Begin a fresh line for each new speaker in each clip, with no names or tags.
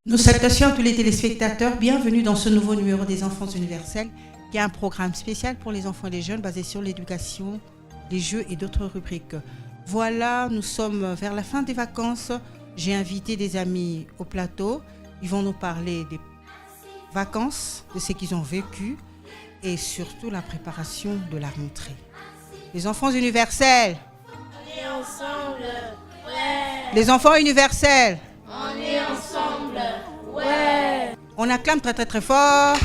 Nous salutations à tous les téléspectateurs. Bienvenue dans ce nouveau numéro des Enfants universels, qui est un programme spécial pour les enfants et les jeunes basé sur l'éducation, les jeux et d'autres rubriques. Voilà, nous sommes vers la fin des vacances. J'ai invité des amis au plateau. Ils vont nous parler des vacances, de ce qu'ils ont vécu et surtout la préparation de la rentrée. Les enfants universels.
On est ensemble, ouais.
Les enfants universels.
On est ensemble, ouais.
On acclame très très très fort.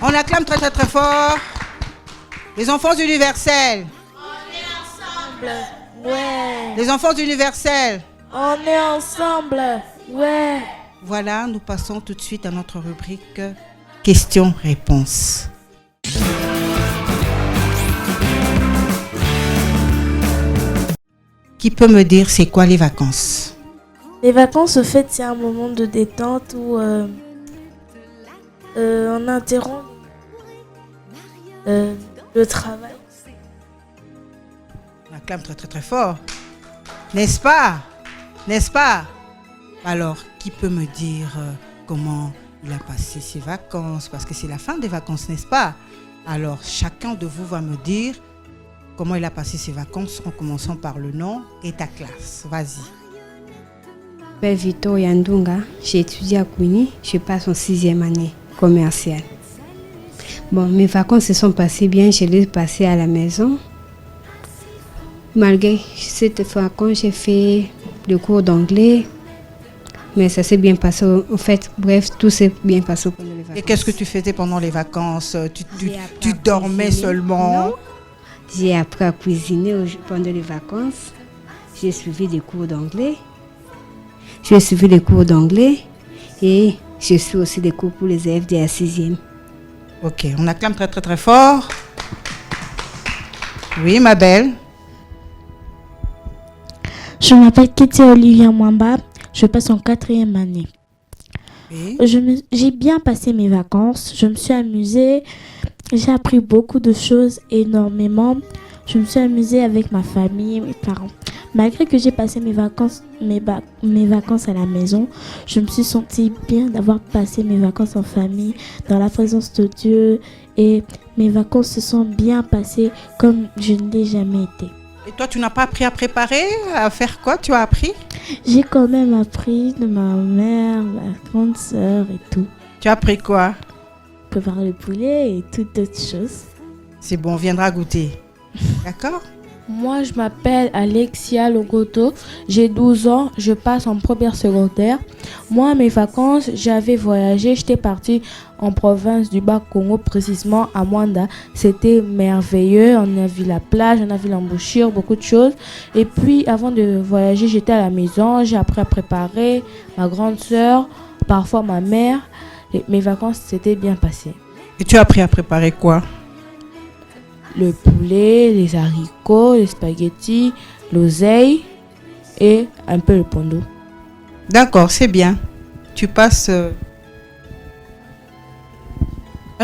On acclame très très très fort. Les enfants universels.
On est ensemble, ouais.
Les enfants universels.
On est ensemble, ouais.
Voilà, nous passons tout de suite à notre rubrique questions-réponses. Qui peut me dire c'est quoi les vacances?
Les vacances, au fait, c'est un moment de détente où on interrompt le travail.
On acclame très très très fort. N'est-ce pas? N'est-ce pas? Alors, qui peut me dire comment il a passé ses vacances? Parce que c'est la fin des vacances, n'est-ce pas? Alors, chacun de vous va me dire comment il a passé ses vacances en commençant par le nom et ta classe. Vas-y.
Je m'appelle Vito Yandunga, j'ai étudié à Kouini, je passe en 6e année commerciale. Bon, mes vacances se sont passées bien, je les ai passées à la maison. Malgré cette vacances, j'ai fait le cours d'anglais, mais ça s'est bien passé. En fait, bref, tout s'est bien passé pendant les vacances.
Et qu'est-ce que tu faisais pendant les vacances? Tu dormais seulement?
Non, j'ai appris à cuisiner pendant les vacances. J'ai suivi des cours d'anglais. J'ai suivi des cours d'anglais et je suis aussi des cours pour les élèves de la 6e.
Ok, on acclame très très très fort. Oui, ma belle.
Je m'appelle Kitty Olivia Mwamba, je passe en 4e année.
Oui.
J'ai bien passé mes vacances, je me suis amusée, j'ai appris beaucoup de choses, énormément. Je me suis amusée avec ma famille, mes parents. Malgré que j'ai passé mes vacances à la maison, je me suis sentie bien d'avoir passé mes vacances en famille, dans la présence de Dieu. Et mes vacances se sont bien passées comme je ne l'ai jamais été.
Et toi, tu n'as pas appris à préparer? À faire quoi? Tu as appris?
J'ai quand même appris de ma mère, ma grande sœur et tout.
Tu as appris quoi?
Préparer le poulet et toutes d'autres choses.
C'est bon, on viendra goûter. D'accord?
Moi, je m'appelle Alexia Logoto, j'ai 12 ans, je passe en première secondaire. Moi, mes vacances, j'avais voyagé, j'étais partie en province du Bas-Congo, précisément à Mwanda. C'était merveilleux, on a vu la plage, on a vu l'embouchure, beaucoup de choses. Et puis, avant de voyager, j'étais à la maison, j'ai appris à préparer, ma grande sœur, parfois ma mère. Et mes vacances s'étaient bien passées.
Et tu as appris à préparer quoi?
Le poulet, les haricots, les spaghettis, l'oseille et un peu le pondo.
D'accord, c'est bien. Tu passes...
Là,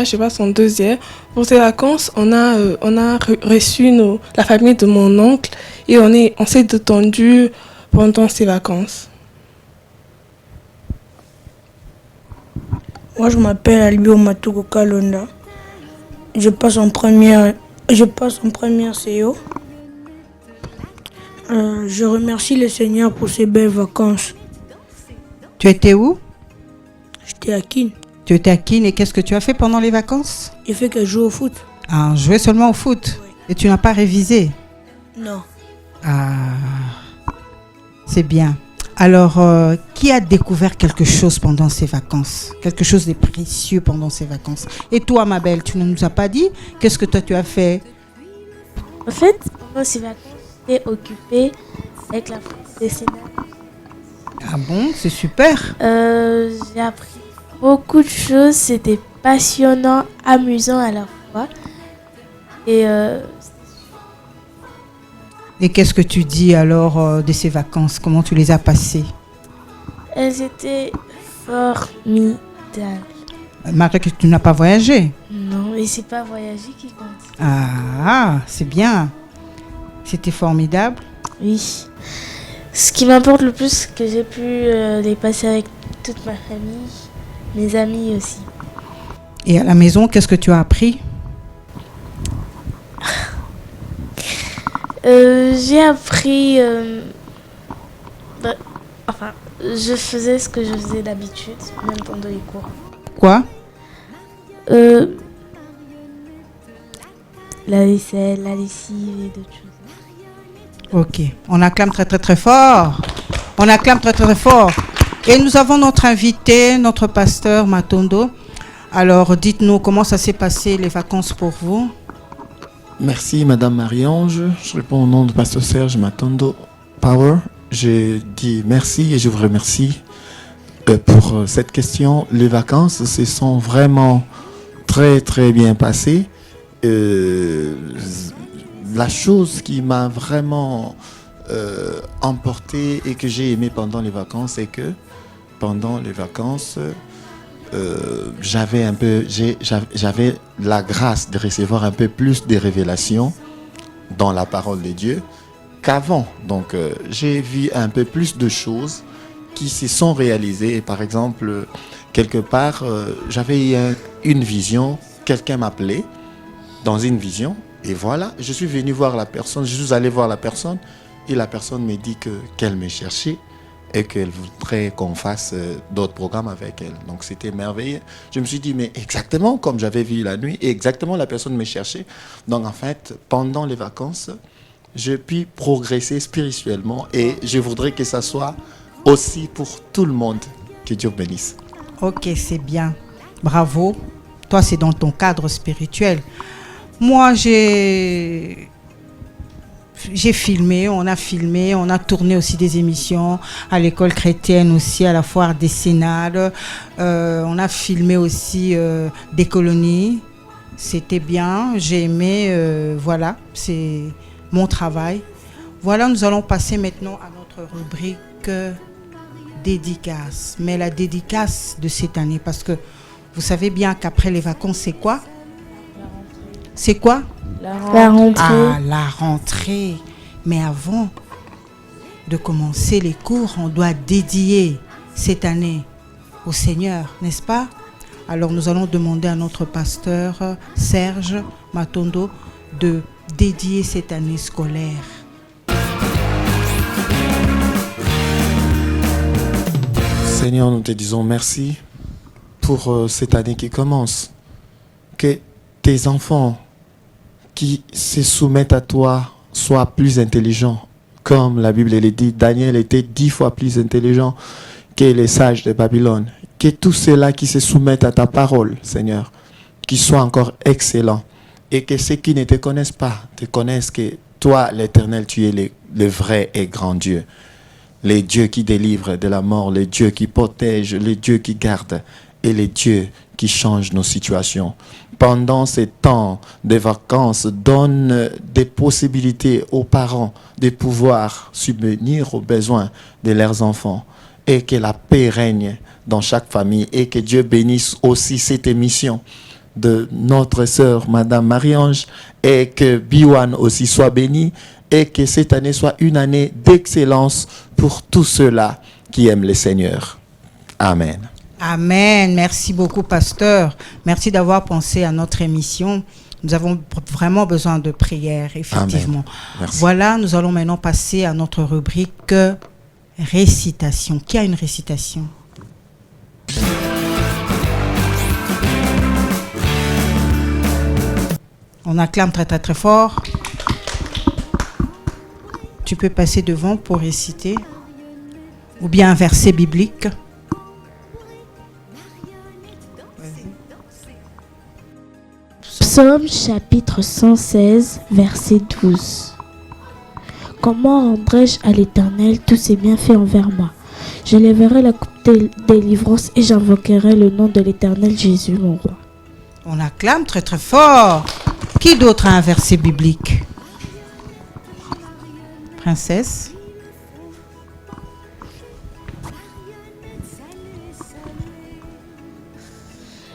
je passe en 2e. Pour ces vacances, on a reçu la famille de mon oncle et on s'est détendu pendant ces vacances.
Moi, je m'appelle Albio Matuko Kalonda. Je passe en première CO. Je remercie le Seigneur pour ces belles vacances.
Tu étais où?
J'étais à Kin.
Tu étais à Kin et qu'est-ce que tu as fait pendant les vacances?
J'ai fait que je joue au foot.
Ah, jouer seulement au foot?
Oui.
Et tu n'as pas révisé?
Non.
Ah, c'est bien. Alors, qui a découvert quelque chose pendant ces vacances? Quelque chose de précieux pendant ces vacances? Et toi, ma belle, tu ne nous as pas dit? Qu'est-ce que toi, tu as fait?
En fait, pendant ces vacances, j'étais occupée avec la dessinée.
Ah bon, c'est super.
J'ai appris beaucoup de choses, c'était passionnant, amusant à la fois.
Et qu'est-ce que tu dis alors de ces vacances? Comment tu les as passées?
Elles étaient formidables.
Malgré que tu n'as pas voyagé.
Non, et c'est pas voyager qui compte.
Ah, c'est bien. C'était formidable.
Oui. Ce qui m'importe le plus, c'est que j'ai pu les passer avec toute ma famille, mes amis aussi.
Et à la maison, qu'est-ce que tu as appris?
J'ai appris... je faisais ce que je faisais d'habitude, même pendant les cours.
Quoi?
La vaisselle, la lessive et d'autres choses.
Ok, on acclame très très très fort. On acclame très très très fort. Et nous avons notre invité, notre pasteur Matondo. Alors dites-nous comment ça s'est passé les vacances pour vous?
Merci Madame Marie-Ange. Je réponds au nom de Pasteur Serge Matondo Power. Je dis merci et je vous remercie pour cette question. Les vacances se sont vraiment très très bien passées. La chose qui m'a vraiment emporté et que j'ai aimé pendant les vacances, c'est que pendant les vacances, j'avais la grâce de recevoir un peu plus de révélations dans la parole de Dieu qu'avant. Donc, j'ai vu un peu plus de choses qui se sont réalisées. Et par exemple, quelque part, j'avais eu une vision, quelqu'un m'appelait dans une vision. Et voilà, je suis venu voir la personne, je suis allé voir la personne et la personne me dit qu'elle me cherchait et qu'elle voudrait qu'on fasse d'autres programmes avec elle. Donc c'était merveilleux. Je me suis dit, mais exactement comme j'avais vu la nuit, et exactement la personne me cherchait. Donc en fait, pendant les vacances, je puis progresser spirituellement et je voudrais que ça soit aussi pour tout le monde. Que Dieu bénisse.
Ok, c'est bien. Bravo. Toi, c'est dans ton cadre spirituel. Moi, j'ai filmé, on a tourné aussi des émissions à l'école chrétienne aussi, à la foire décennale. On a filmé aussi des colonies. C'était bien, j'ai aimé. Voilà, c'est mon travail. Voilà, nous allons passer maintenant à notre rubrique dédicace. Mais la dédicace de cette année, parce que vous savez bien qu'après les vacances, c'est quoi? C'est quoi?
La rentrée.
Ah, la rentrée. Mais avant de commencer les cours, on doit dédier cette année au Seigneur, n'est-ce pas? Alors nous allons demander à notre pasteur Serge Matondo de dédier cette année scolaire.
Seigneur, nous te disons merci pour cette année qui commence. Que tes enfants qui se soumettent à toi soient plus intelligents. Comme la Bible le dit, Daniel était 10 fois plus intelligent que les sages de Babylone. Que tous ceux-là qui se soumettent à ta parole, Seigneur, qui soient encore excellents. Et que ceux qui ne te connaissent pas, te connaissent que toi, l'Éternel, tu es le vrai et grand Dieu. Les dieux qui délivrent de la mort, les dieux qui protègent, les dieux qui gardent et les dieux qui changent nos situations. Pendant ces temps de vacances, donne des possibilités aux parents de pouvoir subvenir aux besoins de leurs enfants et que la paix règne dans chaque famille et que Dieu bénisse aussi cette émission de notre sœur Madame Marie-Ange et que Biwan aussi soit béni et que cette année soit une année d'excellence pour tous ceux-là qui aiment le Seigneur. Amen.
Amen. Merci beaucoup, pasteur. Merci d'avoir pensé à notre émission. Nous avons vraiment besoin de prière, effectivement. Voilà, nous allons maintenant passer à notre rubrique récitation. Qui a une récitation? On acclame très très très fort. Tu peux passer devant pour réciter. Ou bien un verset biblique.
Psaume chapitre 116, verset 12. Comment rendrai-je à l'Éternel tous ses bienfaits envers moi? Je lèverai la coupe de délivrance et j'invoquerai le nom de l'Éternel Jésus, mon roi.
On acclame très très fort. Qui d'autre a un verset biblique? Princesse.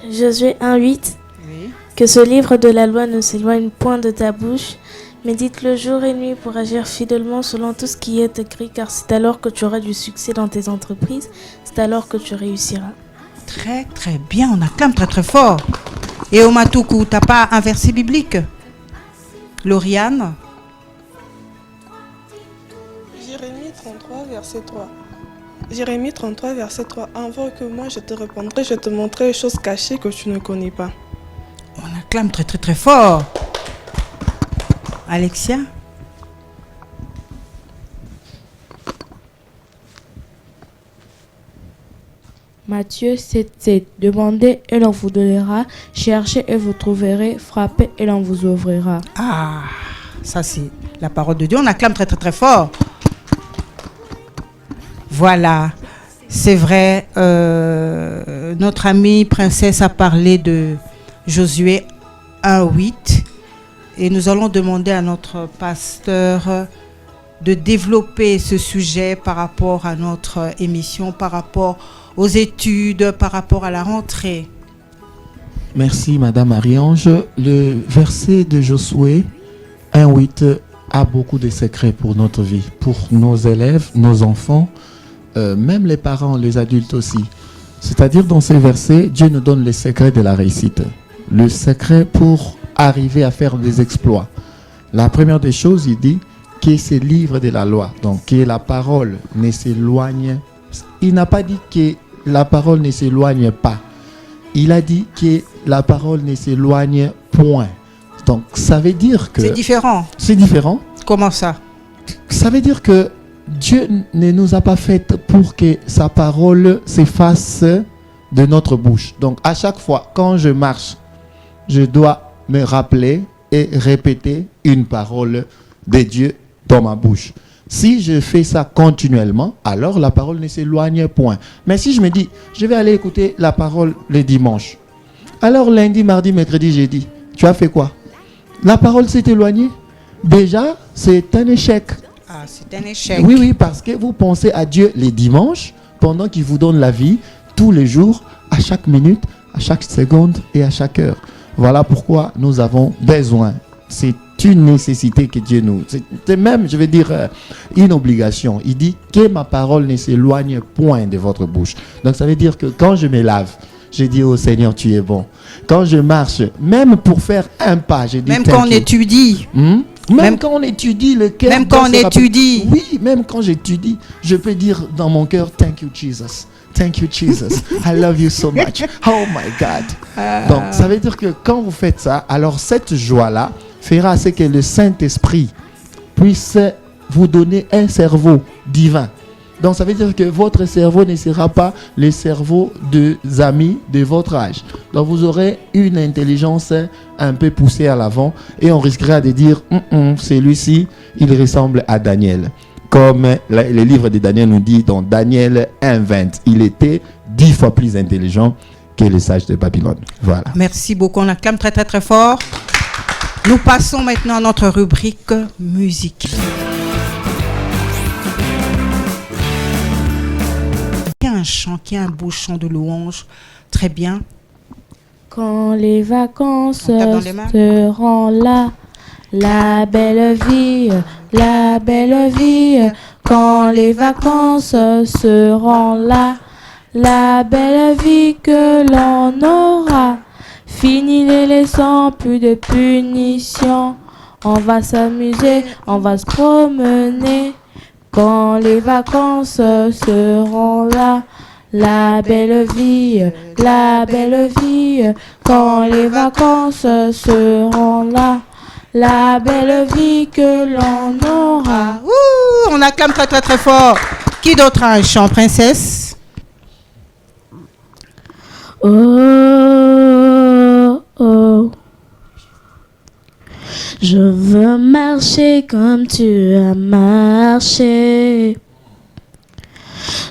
Josué 1:8.
Oui.
Que ce livre de la loi ne s'éloigne point de ta bouche, Médite le jour et nuit pour agir fidèlement selon tout ce qui est écrit, car c'est alors que tu auras du succès dans tes entreprises, c'est alors que tu réussiras.
Très très bien, on acclame très très fort. Et Omatoukou, t'as pas un verset biblique? Lauriane?
Jérémie 33, verset 3. Jérémie 33, verset 3. Invoque-moi, je te répondrai, je te montrerai les choses cachées que tu ne connais pas.
On acclame très très très fort. Alexia?
Matthieu 7,7. Demandez et l'on vous donnera, cherchez et vous trouverez, frappez et l'on vous ouvrira.
Ah, ça c'est la parole de Dieu. On acclame très très très fort. Voilà, c'est vrai. Notre amie Princesse a parlé de Josué 1,8 et nous allons demander à notre pasteur de développer ce sujet par rapport à notre émission, par rapport aux études, par rapport à la rentrée.
Merci Madame Marie-Ange. Le verset de Josué 1,8 a beaucoup de secrets pour notre vie, pour nos élèves, nos enfants, même les parents, les adultes aussi. C'est-à-dire dans ces versets, Dieu nous donne les secrets de la réussite, le secret pour arriver à faire des exploits. La première des choses, il dit que c'est le livre de la loi, donc que la parole ne s'éloigne. Il n'a pas dit que la parole ne s'éloigne pas. Il a dit que la parole ne s'éloigne point. Donc ça veut dire que...
C'est différent.
C'est différent.
Comment ça?
Ça veut dire que Dieu ne nous a pas fait pour que sa parole s'efface de notre bouche. Donc à chaque fois, quand je marche, je dois me rappeler et répéter une parole de Dieu dans ma bouche. Si je fais ça continuellement, alors la parole ne s'éloigne point. Mais si je me dis, je vais aller écouter la parole le dimanche, alors lundi, mardi, mercredi, jeudi, tu as fait quoi? La parole s'est éloignée? Déjà, c'est un échec.
Ah, c'est un échec.
Oui, oui, parce que vous pensez à Dieu les dimanches, pendant qu'il vous donne la vie, tous les jours, à chaque minute, à chaque seconde et à chaque heure. Voilà pourquoi nous avons besoin. C'est une nécessité que Dieu nous... C'est même, je vais dire, une obligation. Il dit que ma parole ne s'éloigne point de votre bouche. Donc ça veut dire que quand je me lave, je dis au Seigneur, tu es bon. Quand je marche, même pour faire un pas, je dis...
Même quand on étudie.
Même quand on étudie, le cœur...
Même quand on étudie.
Oui, même quand j'étudie, je peux dire dans mon cœur, thank you Jesus. Thank you Jesus. I love you so much. Oh my God. Donc ça veut dire que quand vous faites ça, alors cette joie-là fera ce que le Saint-Esprit puisse vous donner un cerveau divin. Donc ça veut dire que votre cerveau ne sera pas le cerveau des amis de votre âge. Donc vous aurez une intelligence un peu poussée à l'avant et on risquera de dire celui-ci, il ressemble à Daniel. Comme le livre de Daniel nous dit dans Daniel 1,20, il était 10 fois plus intelligent que les sages de Babylone. Voilà.
Merci beaucoup, on acclame très très très fort. Nous passons maintenant à notre rubrique musique. Il y a un chant, qui a un beau chant de louange. Très bien.
Quand les vacances seront là, la belle vie, quand les vacances seront là, la belle vie que l'on aura. Fini les leçons, plus de punition. On va s'amuser, on va se promener. Quand les vacances seront là, la belle vie, quand les vacances seront là, la belle vie que l'on aura.
Ouh, on acclame très très très fort. Qui d'autre a un chant, princesse?
Oh, oh. Je veux marcher comme tu as marché.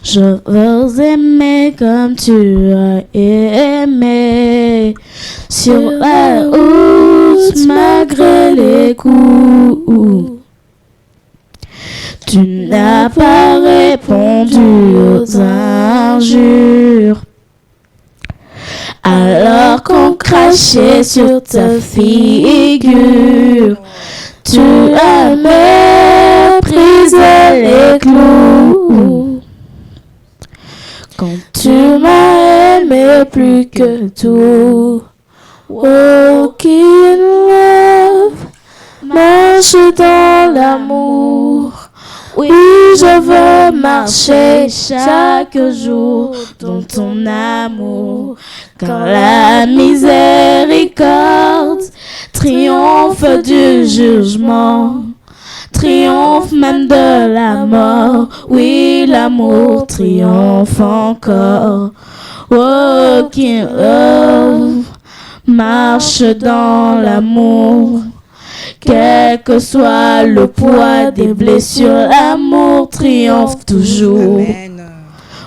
Je veux aimer comme tu as aimé. Sur la route malgré les coups. Tu n'as pas répondu aux injures. Alors qu'on crachait sur ta figure, tu as méprisé les clous, quand tu m'as aimé plus que tout. Walking love, marche dans l'amour. Oui, je veux marcher chaque jour dans ton amour, car la miséricorde triomphe du jugement, triomphe même de la mort. Oui, l'amour triomphe encore. Walking love, marche dans l'amour. Quel que soit le poids des blessures, l'amour triomphe toujours.
Amen.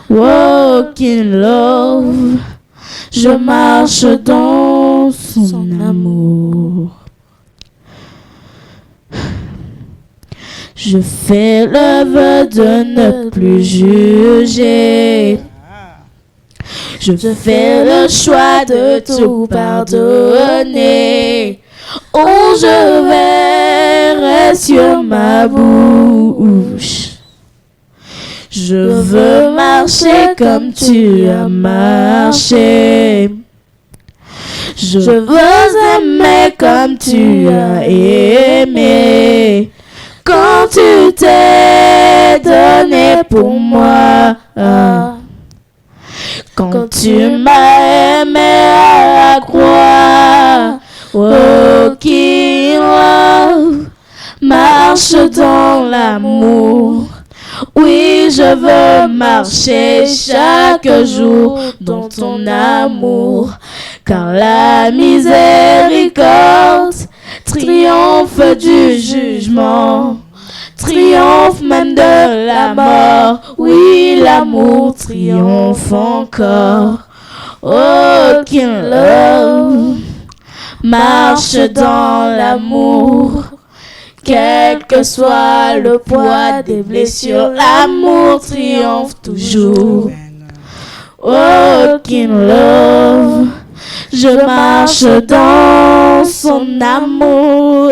Walk in love, je marche dans son amour. Je fais le vœu de ne plus juger. Je fais le choix de tout pardonner. Oh, je verrai sur ma bouche. Je veux marcher comme tu as marché. Je veux aimer comme tu as aimé. Quand tu t'es donné pour moi. Quand tu m'as aimé à la croix. Walking love, marche dans l'amour. Oui, je veux marcher chaque jour dans ton amour, car la miséricorde triomphe du jugement, triomphe même de la mort. Oui, l'amour triomphe encore. Walking love, marche dans l'amour, quel que soit le poids des blessures, l'amour triomphe toujours. Walking love, je marche dans son amour.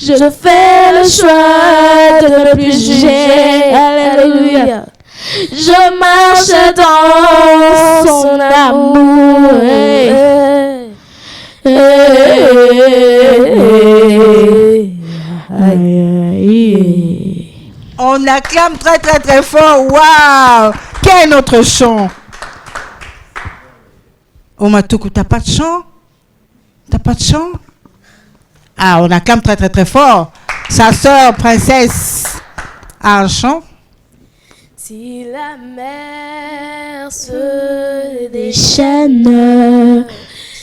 Je fais le choix de ne plus juger. Alléluia. Je marche dans son amour.
On acclame très très très fort. Waouh! Quel autre chant? Oh Matoukou, t'as pas de chant? T'as pas de chant? Ah, on acclame très très très fort. Sa sœur princesse a un chant.
Si la mer se déchaîne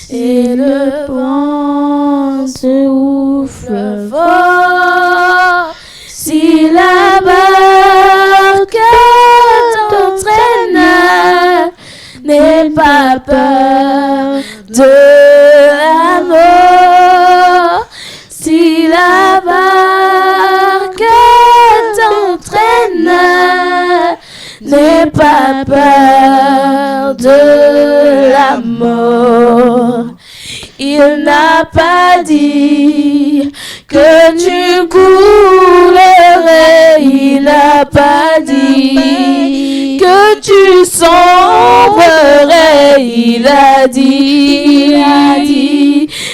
et le vent se ouvre fort, si la barque t'entraîne, n'aie pas peur de la mort. Si la barque t'entraîne, n'aie pas peur de la mort. Il n'a pas dit que tu coulerais, il n'a pas dit que tu sombrerais, il a dit,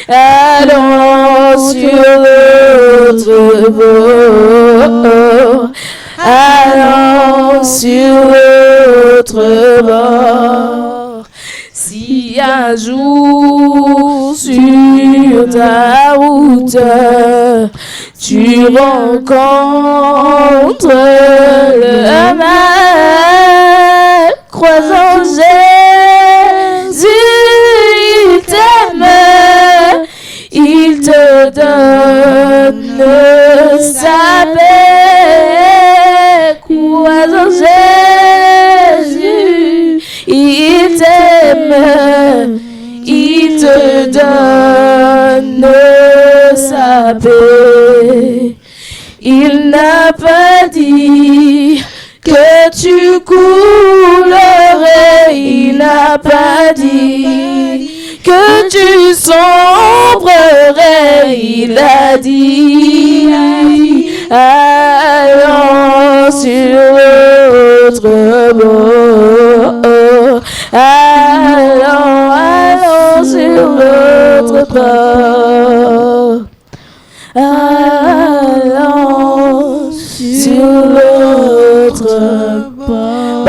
allons sur l'autre bord, allons sur l'autre bord. Si un jour sur ta route tu rencontres le mal, croisant Jésus, il t'aime, il te donne sa paix. Croisant Jésus, il t'aime, il te donne sa paix. Il n'a pas dit que tu coulerais, il n'a pas dit
que tu sombrerais, il a dit, allons sur l'autre bord, allons sur l'autre bord, allons sur l'autre bord.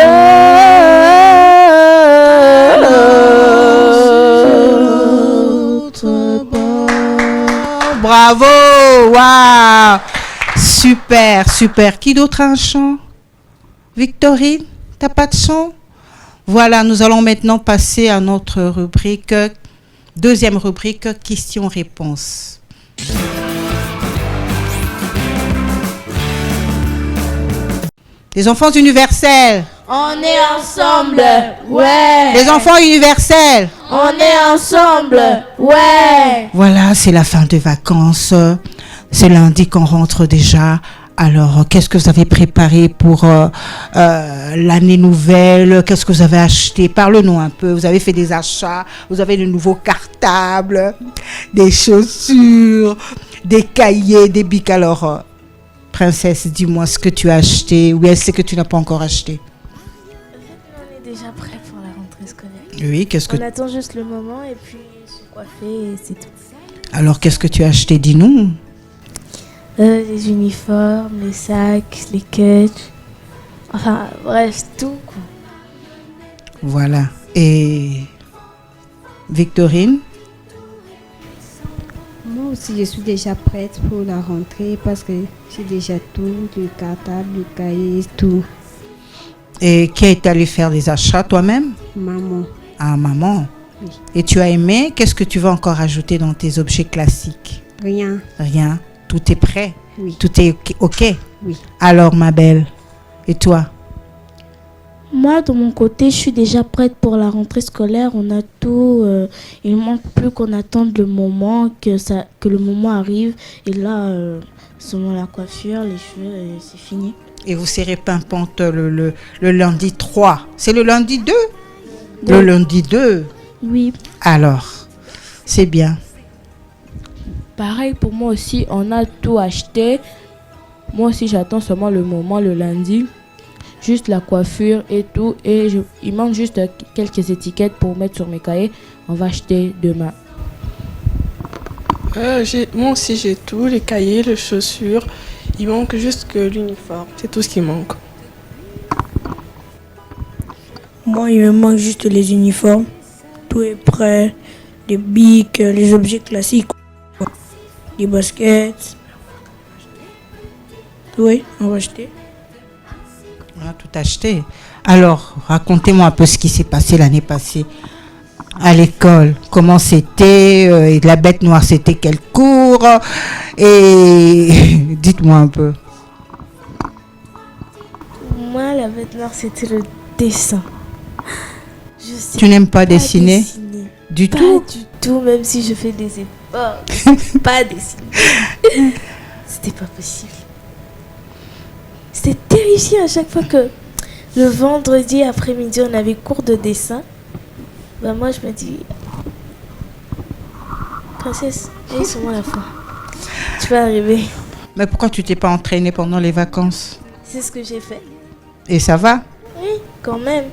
Bravo, waouh, super, super. Qui d'autre a un chant? Victorine, t'as pas de chant? Voilà, nous allons maintenant passer à notre rubrique, deuxième rubrique, questions-réponses. Les enfants universels.
On est ensemble, ouais.
Les enfants universels.
On est ensemble, ouais.
Voilà, c'est la fin des vacances. C'est lundi qu'on rentre déjà. Alors, qu'est-ce que vous avez préparé pour l'année nouvelle? Qu'est-ce que vous avez acheté? Parle-nous un peu. Vous avez fait des achats? Vous avez de nouveaux cartables, des chaussures, des cahiers, des bics. Alors, princesse, dis-moi ce que tu as acheté ou est-ce que tu n'as pas encore acheté?
On est déjà prêt pour la rentrée scolaire.
Oui, qu'est-ce que...
On attend juste le moment et puis se coiffer et c'est tout.
Alors, qu'est-ce que tu as acheté? Dis-nous.
Les uniformes, les sacs, les catchs. Enfin, bref, tout quoi.
Voilà. Et Victorine?
Moi aussi, je suis déjà prête pour la rentrée parce que j'ai déjà tout, le cartable, le cahier, tout.
Et qui est allé faire des achats toi-même?
Maman.
Ah, maman.
Oui.
Et tu as aimé? Qu'est-ce que tu vas encore ajouter dans tes objets classiques?
Rien.
Rien. Tout est prêt?
Oui.
Tout est OK?
Oui.
Alors, ma belle, et toi?
Moi, de mon côté, je suis déjà prête pour la rentrée scolaire. On a tout. Il ne manque plus qu'on attende le moment, que le moment arrive. Et là, seulement la coiffure, les cheveux, et c'est fini.
Et vous serez pimpante le lundi 3. C'est le lundi 2?
Oui.
Le lundi 2.
Oui.
Alors, c'est bien.
Pareil pour moi aussi, on a tout acheté. Moi aussi, j'attends seulement le moment, le lundi. Juste la coiffure et tout. Et il manque juste quelques étiquettes pour mettre sur mes cahiers. On va acheter demain.
Moi aussi, j'ai tout, les cahiers, les chaussures. Il manque juste que l'uniforme. C'est tout ce qui manque.
Moi, il me manque juste les uniformes. Tout est prêt. Les bics, les objets classiques. Les baskets. Oui, on va acheter.
On a tout acheté. Alors, racontez-moi un peu ce qui s'est passé l'année passée à l'école. Comment c'était? La bête noire, c'était quel cours? Et dites-moi un peu.
Moi, la bête noire, c'était le dessin. Je sais
Tu n'aimes pas dessiner? Du
Pas
tout?
du tout, même si je fais des efforts. Pas dessiner. C'était pas possible. C'était terrifiant à chaque fois que le vendredi après-midi, on avait cours de dessin. Bah moi, je me dis, princesse, et sur moi la foi. Tu vas arriver.
Mais pourquoi tu t'es pas entraînée pendant les vacances?
C'est ce que j'ai fait.
Et ça va?
Oui, quand même.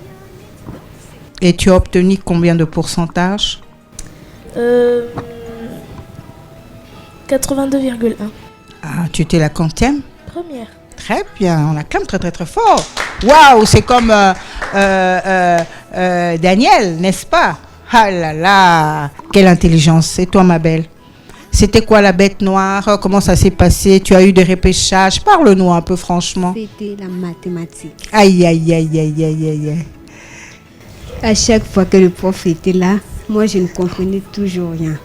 Et tu as obtenu combien de pourcentage?
82,1.
Ah, tu étais la quantième?
Première.
Très bien, on acclame très très très fort. Waouh, c'est comme Daniel, n'est-ce pas? Ah là là, quelle intelligence. Et toi, ma belle? C'était quoi la bête noire? Comment ça s'est passé? Tu as eu des repêchages? Parle-nous un peu franchement.
C'était la mathématique.
Aïe, aïe, aïe, aïe, aïe, aïe, aïe.
À chaque fois que le prof était là, moi je ne comprenais toujours rien.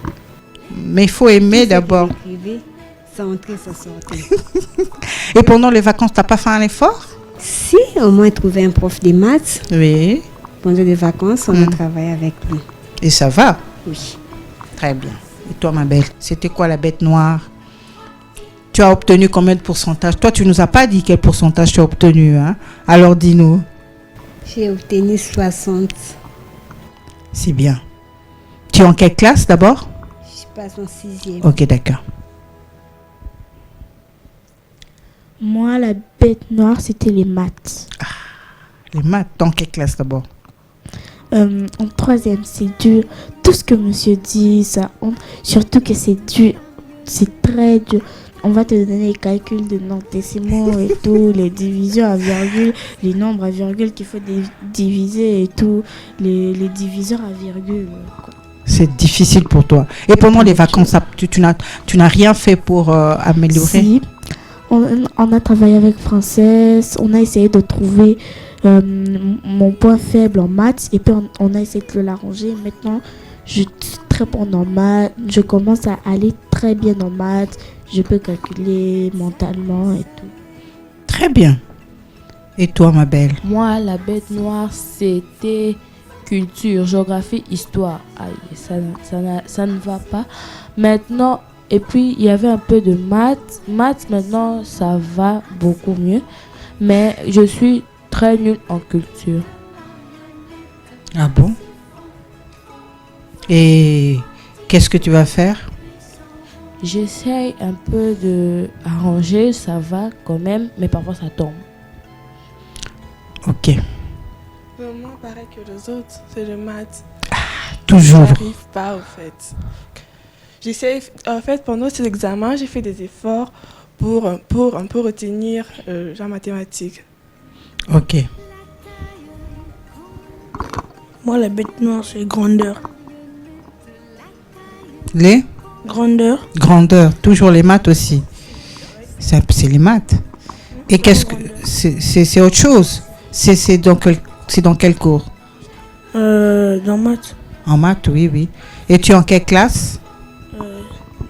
Mais il faut aimer d'abord.
Ça entrait, ça sortait.
Et pendant les vacances, tu n'as pas fait un effort?
Si, au moins trouver un prof de maths.
Oui.
Pendant les vacances, on a travaillé avec lui.
Et ça va?
Oui.
Très bien. Et toi, ma belle, c'était quoi la bête noire? Tu as obtenu combien de pourcentage? Toi, tu nous as pas dit quel pourcentage tu as obtenu, hein? Alors, dis-nous.
J'ai obtenu 60.
C'est bien. Tu es en quelle classe d'abord?
Je passe en 6e.
Ok, d'accord.
Moi, la bête noire, c'était les maths.
Les maths, en quelle classe d'abord?
En 3e, c'est dur. Tout ce que monsieur dit, ça, surtout que c'est dur. C'est très dur. On va te donner les calculs de nombres décimaux et tout, les divisions à virgule, les nombres à virgule qu'il faut diviser et tout, les diviseurs à virgule. Quoi.
C'est difficile pour toi. Et pendant les vacances, tu n'as rien fait pour améliorer?
Si, on a travaillé avec Princesse, on a essayé de trouver mon point faible en maths et puis on a essayé de l'arranger. Maintenant, je suis très bonne en maths, je commence à aller très bien en maths, je peux calculer mentalement et tout.
Très bien. Et toi, ma belle?
Moi, la bête noire, c'était culture, géographie, histoire. Aïe, ça ne va pas. Maintenant, et puis il y avait un peu de maths. Maths, maintenant, ça va beaucoup mieux. Mais je suis très nulle en culture.
Ah bon? Et qu'est-ce que tu vas faire?
J'essaye un peu de arranger, ça va quand même, mais parfois ça tombe.
Ok.
Moi, pareil que les autres, c'est le maths.
Toujours.
J'arrive pas, au fait. J'essaie, en fait, pendant ces examens, j'ai fait des efforts pour un peu retenir la mathématique.
Ok.
Moi, la bête noire, c'est grandeur.
Les
Grandeur.
grandeurs, toujours les maths aussi. C'est les maths. Et qu'est-ce que c'est autre chose? C'est dans quel cours?
Dans maths.
En maths, oui, oui. Et tu es en quelle classe?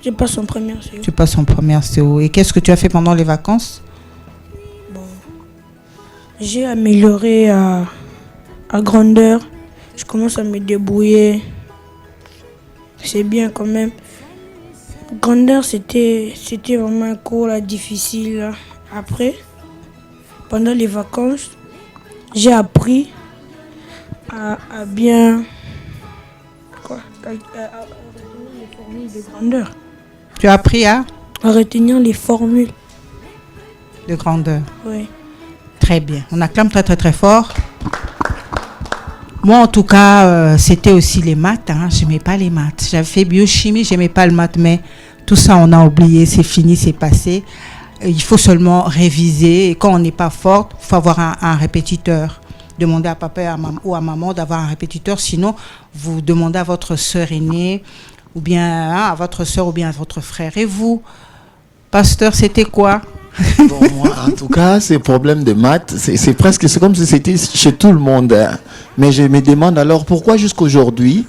Je passe en première CO.
Tu passes en première CO. Et qu'est-ce que tu as fait pendant les vacances?
J'ai amélioré à grandeur. Je commence à me débrouiller. C'est bien quand même. Grandeur, c'était vraiment un cours là, difficile. Là. Après, pendant les vacances, j'ai appris à bien... Quoi? À retenir les formules de grandeur.
Tu as appris à
retenir les formules.
de grandeur.
Oui.
Très bien. On acclame très très très fort. Moi, en tout cas, c'était aussi les maths. Hein. J'aimais pas les maths. J'avais fait biochimie, j'aimais pas le maths, mais tout ça, on a oublié. C'est fini, c'est passé. Il faut seulement réviser. Et quand on n'est pas fort, il faut avoir un répétiteur. Demandez à papa ou à maman d'avoir un répétiteur. Sinon, vous demandez à votre sœur aînée, ou bien à votre sœur, ou bien à votre frère. Et vous, pasteur, c'était quoi?
Bon, moi, en tout cas, ces problèmes de maths, c'est comme si c'était chez tout le monde. Hein. Mais je me demande alors pourquoi jusqu'aujourd'hui,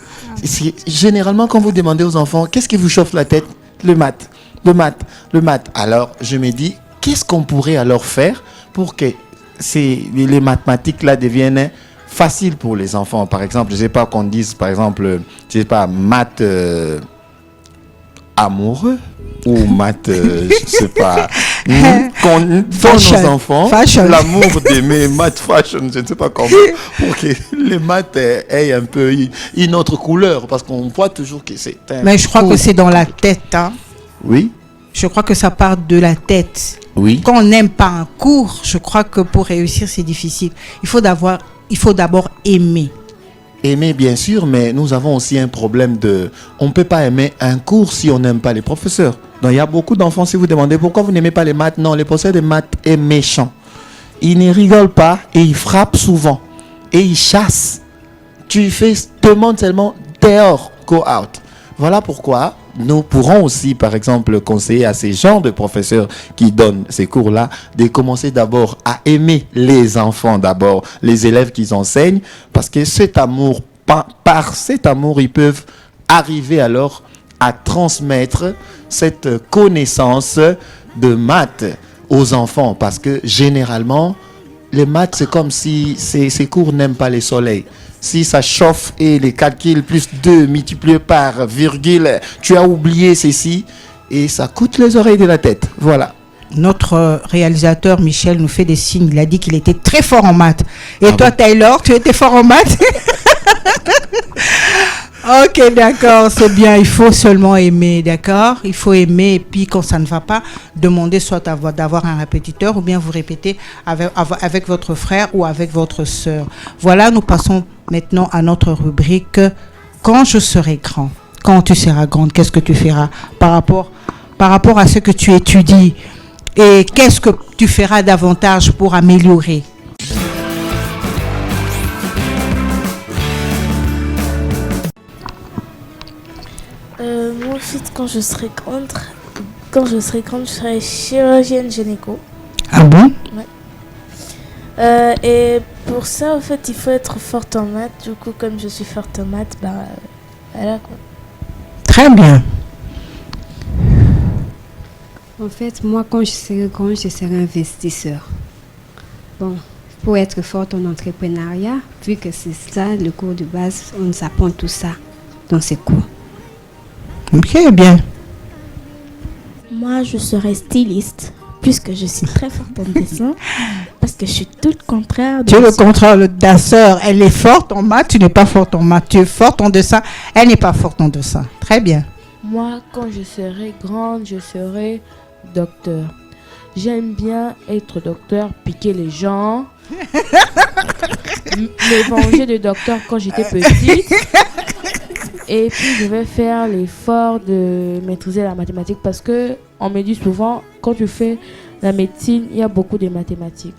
généralement quand vous demandez aux enfants, qu'est-ce qui vous chauffe la tête? Le maths, le maths, le maths. Alors, je me dis, qu'est-ce qu'on pourrait alors faire pour que les mathématiques là deviennent faciles pour les enfants? Par exemple, je ne sais pas qu'on dise, par exemple, je sais pas, maths amoureux ou maths, je sais pas, qu'on donne aux enfants l'amour d'aimer maths fashion, je ne sais pas comment, pour que les maths aient un peu une autre couleur, parce qu'on voit toujours que c'est un...
Mais je crois que c'est dans la tête, hein.
Oui.
Je crois que ça part de la tête.
Oui.
Quand on n'aime pas un cours, je crois que pour réussir, c'est difficile. Il faut d'abord aimer.
Aimer, bien sûr, mais nous avons aussi un problème de... On ne peut pas aimer un cours si on n'aime pas les professeurs. Donc, il y a beaucoup d'enfants, si vous demandez pourquoi vous n'aimez pas les maths, non, les professeurs de maths est méchant. Ils ne rigolent pas et ils frappent souvent. Et ils chassent. Tu demandes seulement dehors, go out. Voilà pourquoi nous pourrons aussi, par exemple, conseiller à ces genres de professeurs qui donnent ces cours-là de commencer d'abord à aimer les enfants d'abord, les élèves qu'ils enseignent, parce que cet amour, par cet amour, ils peuvent arriver alors à transmettre cette connaissance de maths aux enfants, parce que généralement, les maths, c'est comme si ces cours n'aiment pas le soleil. Si ça chauffe et les calculs plus 2 multiplié par virgule, tu as oublié ceci et ça coûte les oreilles de la tête. Voilà.
Notre réalisateur Michel nous fait des signes. Il a dit qu'il était très fort en maths. Et toi, Taylor, tu étais fort en maths? Ok, d'accord, c'est bien. Il faut seulement aimer, d'accord? Il faut aimer. Et puis, quand ça ne va pas, demander soit d'avoir un répétiteur ou bien vous répétez avec votre frère ou avec votre sœur. Voilà, nous passons maintenant à notre rubrique Quand je serai grand. Quand tu seras grande, qu'est-ce que tu feras par rapport à ce que tu étudies? Et qu'est-ce que tu feras davantage pour améliorer?
Moi ensuite, quand je serai grande, je serai chirurgienne gynéco.
Ah bon?
Et pour ça, en fait, il faut être forte en maths. Du coup, comme je suis forte en maths, voilà quoi.
Très bien.
En fait, moi, quand je serai grande, je serai investisseur. Bon, pour être forte en entrepreneuriat, vu que c'est ça, le cours de base, on nous apprend tout ça dans ces cours.
Ok, bien.
Moi, je serai styliste, puisque je suis très forte en dessin, parce que je suis tout le contraire de
Tu es le
ça.
contraire de ta sœur. Elle est forte en maths, tu n'es pas forte en maths. Tu es forte en dessin, elle n'est pas forte en dessin. Très bien.
Moi, quand je serai grande, je serai docteur. J'aime bien être docteur, piquer les gens, me venger de docteur quand j'étais petite. Et puis, je vais faire l'effort de maîtriser la mathématique parce que on me dit souvent, quand tu fais la médecine, il y a beaucoup de mathématiques.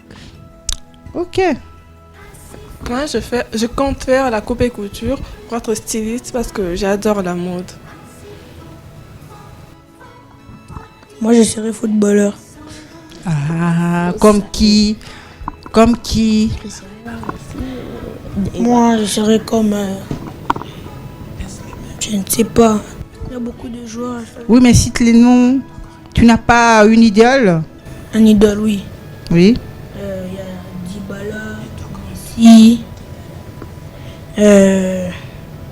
Ok.
Moi, je compte faire la coupe et couture pour être styliste parce que j'adore la mode.
Moi, je serai footballeur.
Ah, comme qui? Comme qui?
Moi, je serai comme... je ne sais pas. Il y a beaucoup de joueurs.
Oui, mais cite les noms. Tu n'as pas une idole?
Un idole, oui.
Oui.
Il y a Dybala, Messi,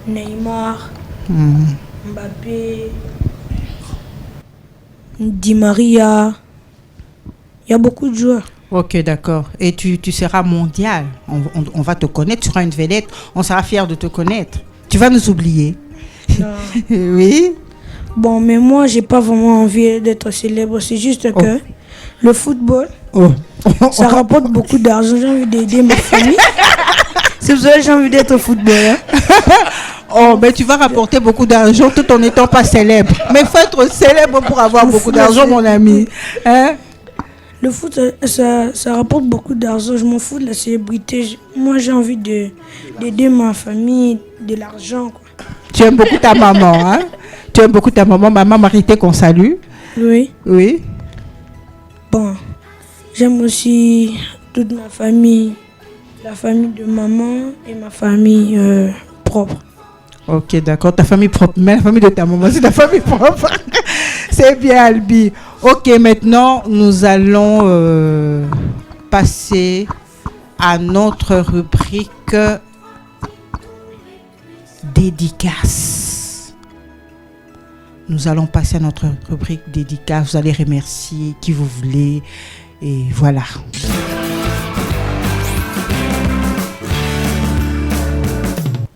Neymar, Mbappé, Di Maria. Il y a beaucoup de joueurs.
Ok, d'accord. Et tu seras mondial. On va te connaître. Tu seras une vedette. On sera fiers de te connaître. Tu vas nous oublier.
Non.
Oui.
Bon, mais moi, j'ai pas vraiment envie d'être célèbre. C'est juste que le football, ça rapporte beaucoup d'argent. J'ai envie d'aider ma famille. C'est pour ça que j'ai envie d'être footballeur.
Oh, mais tu vas rapporter beaucoup d'argent tout en n'étant pas célèbre. Mais il faut être célèbre pour avoir beaucoup d'argent, mon ami. Hein?
Le foot, ça rapporte beaucoup d'argent. Je m'en fous de la célébrité. Moi, j'ai envie d'aider ma famille, de l'argent, quoi.
Tu aimes beaucoup ta maman, hein? Tu aimes beaucoup ta maman, maman Marité qu'on salue.
Oui.
Oui.
Bon, j'aime aussi toute ma famille, la famille de maman et ma famille propre.
Ok, d'accord. Ta famille propre, mais la famille de ta maman, c'est ta famille propre. C'est bien, Albi. Ok, maintenant, nous allons passer à notre rubrique dédicace. Nous allons passer à notre rubrique dédicace. Vous allez remercier qui vous voulez. Et voilà.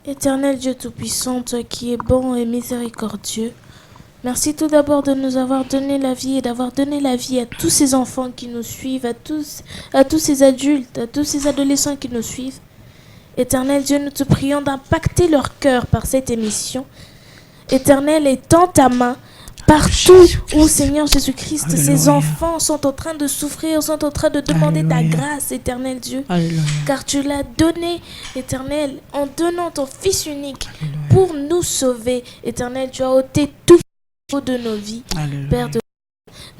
Éternel Dieu Tout-Puissant, toi qui es bon et miséricordieux, merci tout d'abord de nous avoir donné la vie et d'avoir donné la vie à tous ces enfants qui nous suivent, à tous ces adultes, à tous ces adolescents qui nous suivent. Éternel Dieu, nous te prions d'impacter leur cœur par cette émission. Éternel, étends ta main partout où, Seigneur Jésus-Christ, ces enfants sont en train de souffrir, sont en train de demander ta grâce, Éternel Dieu. Alléluia. Car tu l'as donné, Éternel, en donnant ton Fils unique pour nous sauver. Éternel, tu as ôté tout de nos vies. Alléluia. Père de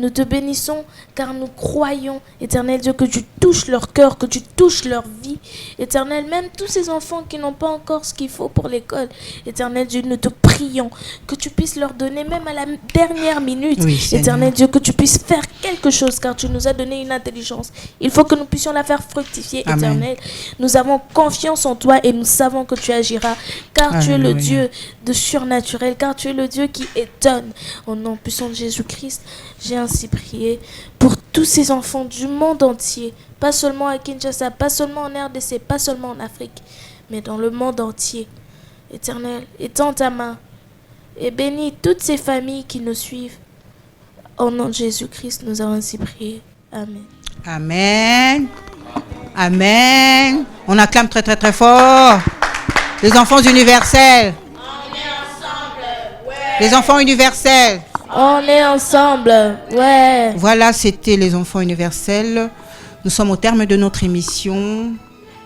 nous te bénissons car nous croyons, Éternel Dieu, que tu touches leur cœur, que tu touches leur vie. Éternel, même tous ces enfants qui n'ont pas encore ce qu'il faut pour l'école, Éternel Dieu, nous te prions que tu puisses leur donner même à la dernière minute. Oui, Éternel Dieu, que tu puisses faire quelque chose car tu nous as donné une intelligence. Il faut que nous puissions la faire fructifier, Amen. Éternel. Nous avons confiance en toi et nous savons que tu agiras car Alléluia. Tu es le Dieu de surnaturel, car tu es le Dieu qui étonne. Au nom puissant de Jésus-Christ, j'ai ainsi prié pour tous ces enfants du monde entier, pas seulement à Kinshasa, pas seulement en RDC, pas seulement en Afrique, mais dans le monde entier. Éternel, étends ta main et bénis toutes ces familles qui nous suivent. Au nom de Jésus-Christ, nous avons ainsi prié. Amen.
Amen. Amen. On acclame très très très fort. Les enfants universels. On est ensemble. Ouais. Les enfants universels.
On est ensemble. Ouais.
Voilà, c'était les enfants universels. Nous sommes au terme de notre émission.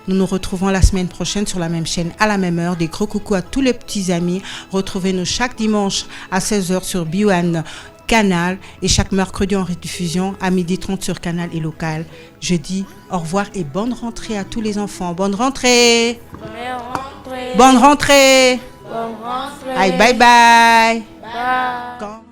Nous nous retrouvons la semaine prochaine sur la même chaîne à la même heure. Des gros coucou à tous les petits amis. Retrouvez-nous chaque dimanche à 16h sur Biwan Canal et chaque mercredi en rediffusion à 12h30 sur Canal et Local. Je dis au revoir et bonne rentrée à tous les enfants. Bonne rentrée. Bonne rentrée.
Bonne rentrée.
Aïe, bye bye.
Bye.